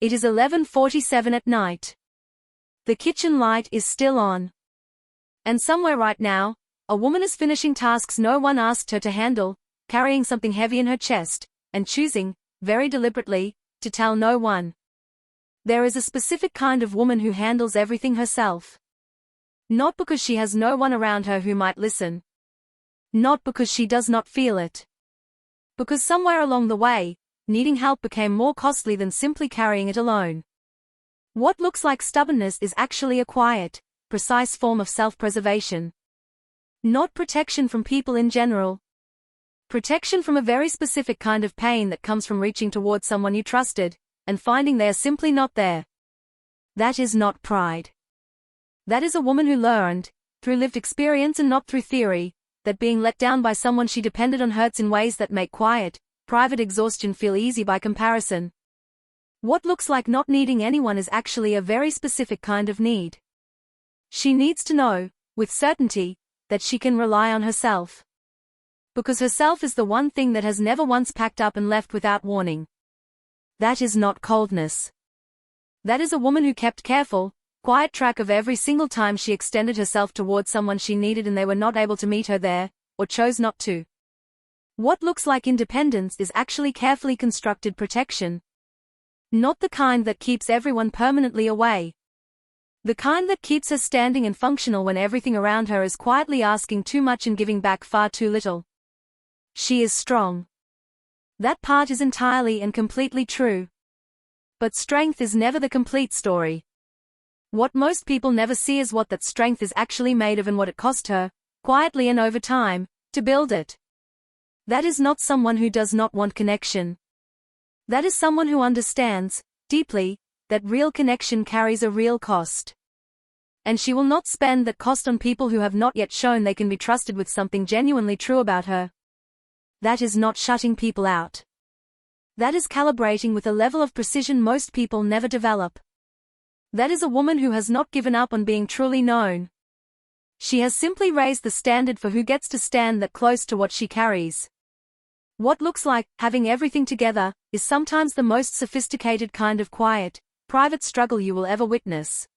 It is 11:47 at night. The kitchen light is still on. And somewhere right now, a woman is finishing tasks no one asked her to handle, carrying something heavy in her chest, and choosing, very deliberately, to tell no one. There is a specific kind of woman who handles everything herself. Not because she has no one around her who might listen. Not because she does not feel it. Because somewhere along the way, needing help became more costly than simply carrying it alone. What looks like stubbornness is actually a quiet, precise form of self-preservation. Not protection from people in general. Protection from a very specific kind of pain that comes from reaching towards someone you trusted, and finding they are simply not there. That is not pride. That is a woman who learned, through lived experience and not through theory, that being let down by someone she depended on hurts in ways that make quiet, private exhaustion feel easy by comparison. What looks like not needing anyone is actually a very specific kind of need. She needs to know, with certainty, that she can rely on herself. Because herself is the one thing that has never once packed up and left without warning. That is not coldness. That is a woman who kept careful, quiet track of every single time she extended herself towards someone she needed and they were not able to meet her there, or chose not to. What looks like independence is actually carefully constructed protection. Not the kind that keeps everyone permanently away. The kind that keeps her standing and functional when everything around her is quietly asking too much and giving back far too little. She is strong. That part is entirely and completely true. But strength is never the complete story. What most people never see is what that strength is actually made of and what it cost her, quietly and over time, to build it. That is not someone who does not want connection. That is someone who understands, deeply, that real connection carries a real cost. And she will not spend that cost on people who have not yet shown they can be trusted with something genuinely true about her. That is not shutting people out. That is calibrating with a level of precision most people never develop. That is a woman who has not given up on being truly known. She has simply raised the standard for who gets to stand that close to what she carries. What looks like having everything together is sometimes the most sophisticated kind of quiet, private struggle you will ever witness.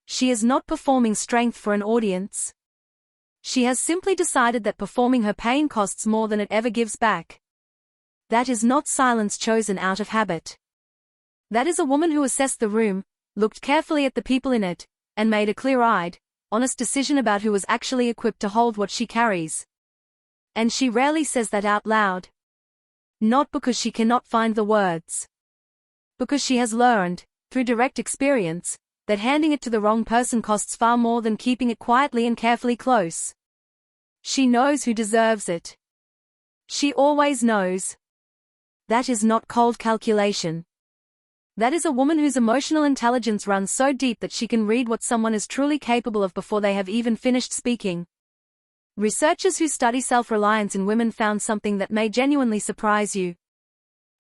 She is not performing strength for an audience. She has simply decided that performing her pain costs more than it ever gives back. That is not silence chosen out of habit. That is a woman who assessed the room, looked carefully at the people in it, and made a clear-eyed, honest decision about who was actually equipped to hold what she carries. And she rarely says that out loud. Not because she cannot find the words. Because she has learned, through direct experience, that handing it to the wrong person costs far more than keeping it quietly and carefully close. She knows who deserves it. She always knows. That is not cold calculation. That is a woman whose emotional intelligence runs so deep that she can read what someone is truly capable of before they have even finished speaking. Researchers who study self-reliance in women found something that may genuinely surprise you.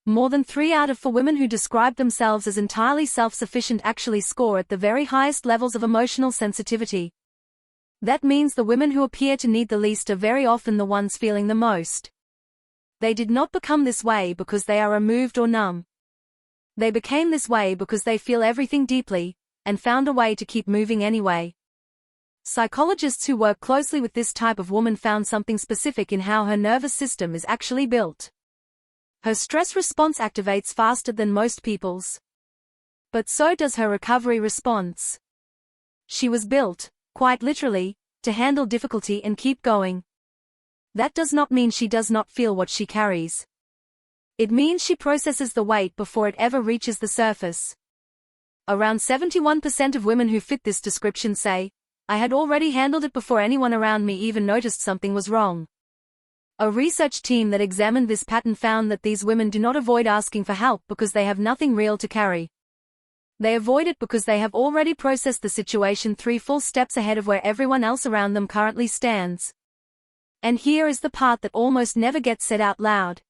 More than 3 out of 4 women who describe themselves as entirely self-sufficient actually score at the very highest levels of emotional sensitivity. That means the women who appear to need the least are very often the ones feeling the most. They did not become this way because they are removed or numb. They became this way because they feel everything deeply, and found a way to keep moving anyway. Psychologists who work closely with this type of woman found something specific in how her nervous system is actually built. Her stress response activates faster than most people's. But so does her recovery response. She was built, quite literally, to handle difficulty and keep going. That does not mean she does not feel what she carries. It means she processes the weight before it ever reaches the surface. Around 71% of women who fit this description say, "I had already handled it before anyone around me even noticed something was wrong." A research team that examined this pattern found that these women do not avoid asking for help because they have nothing real to carry. They avoid it because they have already processed the situation 3 full steps ahead of where everyone else around them currently stands. And here is the part that almost never gets said out loud.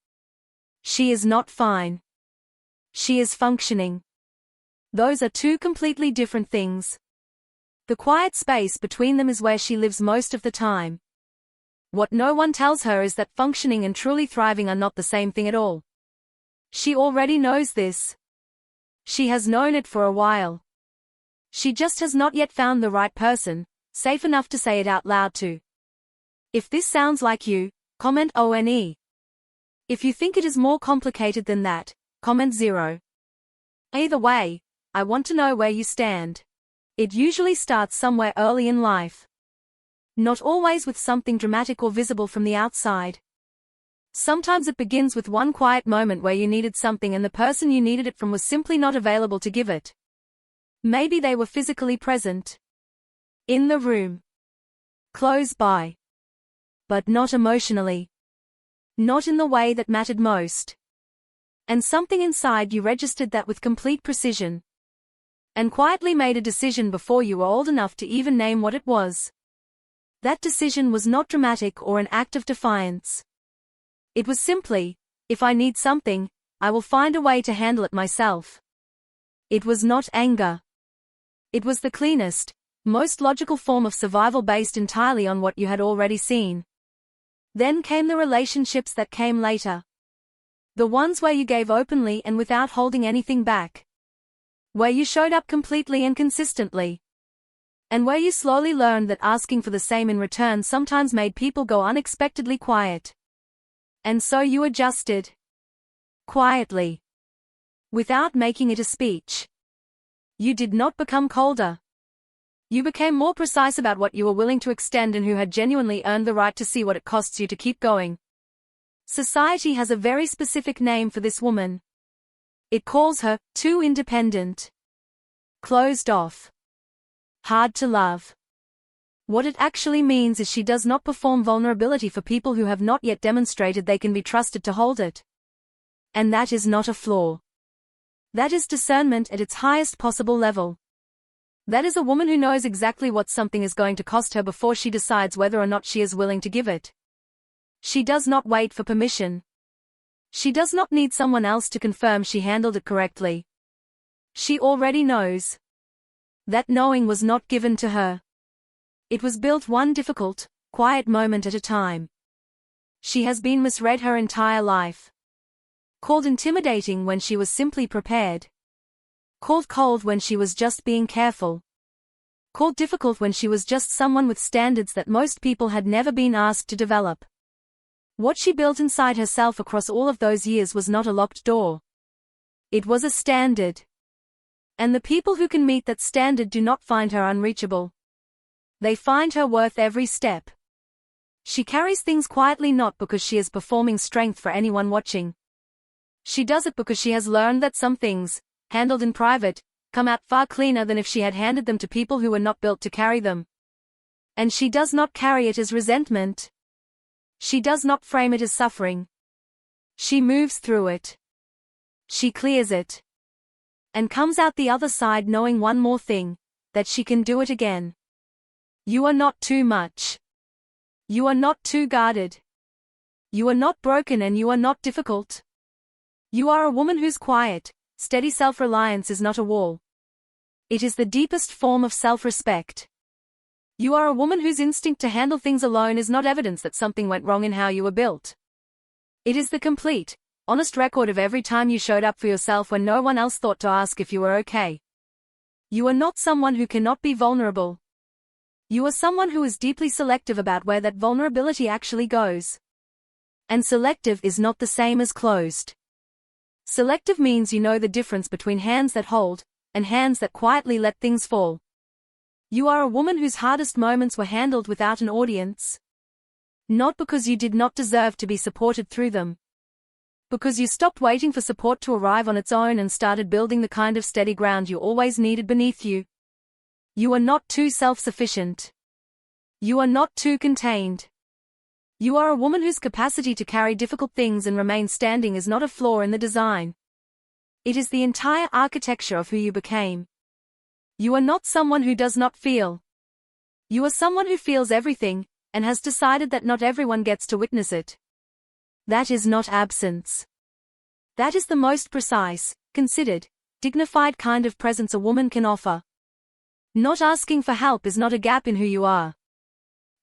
She is not fine. She is functioning. Those are 2 completely different things. The quiet space between them is where she lives most of the time. What no one tells her is that functioning and truly thriving are not the same thing at all. She already knows this. She has known it for a while. She just has not yet found the right person, safe enough to say it out loud to. If this sounds like you, comment ONE. If you think it is more complicated than that, comment 0. Either way, I want to know where you stand. It usually starts somewhere early in life. Not always with something dramatic or visible from the outside. Sometimes it begins with one quiet moment where you needed something and the person you needed it from was simply not available to give it. Maybe they were physically present. In the room. Close by. But not emotionally. Not in the way that mattered most. And something inside you registered that with complete precision. And quietly made a decision before you were old enough to even name what it was. That decision was not dramatic or an act of defiance. It was simply, if I need something, I will find a way to handle it myself. It was not anger. It was the cleanest, most logical form of survival based entirely on what you had already seen. Then came the relationships that came later. The ones where you gave openly and without holding anything back. Where you showed up completely and consistently. And where you slowly learned that asking for the same in return sometimes made people go unexpectedly quiet. And so you adjusted. Quietly. Without making it a speech. You did not become colder. You became more precise about what you were willing to extend and who had genuinely earned the right to see what it costs you to keep going. Society has a very specific name for this woman. It calls her, too independent. Closed off. Hard to love. What it actually means is she does not perform vulnerability for people who have not yet demonstrated they can be trusted to hold it. And that is not a flaw. That is discernment at its highest possible level. That is a woman who knows exactly what something is going to cost her before she decides whether or not she is willing to give it. She does not wait for permission. She does not need someone else to confirm she handled it correctly. She already knows. That knowing was not given to her. It was built one difficult, quiet moment at a time. She has been misread her entire life. Called intimidating when she was simply prepared. Called cold when she was just being careful. Called difficult when she was just someone with standards that most people had never been asked to develop. What she built inside herself across all of those years was not a locked door. It was a standard. And the people who can meet that standard do not find her unreachable. They find her worth every step. She carries things quietly not because she is performing strength for anyone watching. She does it because she has learned that some things, handled in private, come out far cleaner than if she had handed them to people who were not built to carry them. And she does not carry it as resentment. She does not frame it as suffering. She moves through it. She clears it. And comes out the other side knowing one more thing, that she can do it again. You are not too much. You are not too guarded. You are not broken and you are not difficult. You are a woman whose quiet, steady self-reliance is not a wall. It is the deepest form of self-respect. You are a woman whose instinct to handle things alone is not evidence that something went wrong in how you were built. It is the complete, honest record of every time you showed up for yourself when no one else thought to ask if you were okay. You are not someone who cannot be vulnerable. You are someone who is deeply selective about where that vulnerability actually goes. And selective is not the same as closed. Selective means you know the difference between hands that hold, and hands that quietly let things fall. You are a woman whose hardest moments were handled without an audience. Not because you did not deserve to be supported through them. Because you stopped waiting for support to arrive on its own and started building the kind of steady ground you always needed beneath you. You are not too self-sufficient. You are not too contained. You are a woman whose capacity to carry difficult things and remain standing is not a flaw in the design. It is the entire architecture of who you became. You are not someone who does not feel. You are someone who feels everything, and has decided that not everyone gets to witness it. That is not absence. That is the most precise, considered, dignified kind of presence a woman can offer. Not asking for help is not a gap in who you are.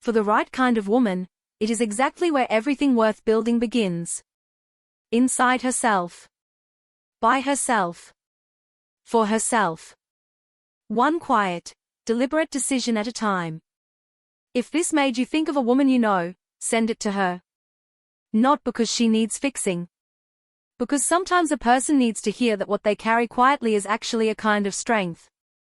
For the right kind of woman, it is exactly where everything worth building begins. Inside herself. By herself. For herself. One quiet, deliberate decision at a time. If this made you think of a woman you know, send it to her. Not because she needs fixing. Because sometimes a person needs to hear that what they carry quietly is actually a kind of strength.